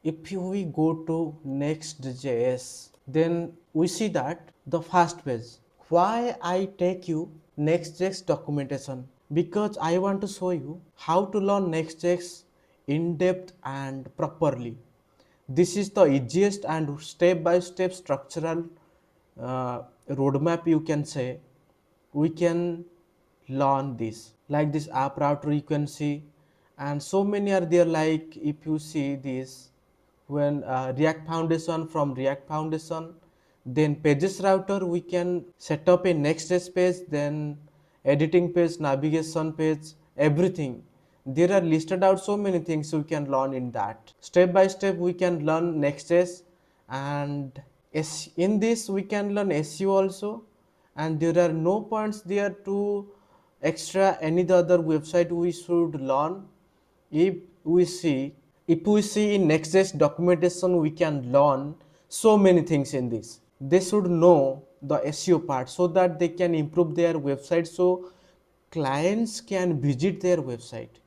if we go to next.js, then we see that the first page. Why I take you next.js documentation? Because I want to show you how to learn next.js in depth and properly. This is the easiest and step by step structural roadmap, you can say. We can learn this like this app router you can see, and so many are there. Like if you see this, when React Foundation, from React Foundation, then pages router we can set up a next.js page, then editing page, navigation page, everything. There are listed out so many things we can learn in that. Step by step we can learn next.js, and in this we can learn SEO also, and there are no points there to extra any other website we should learn. if we see if we see in next.js documentation, we can learn so many things in this. They should know the SEO part so that they can improve their website, so clients can visit their website.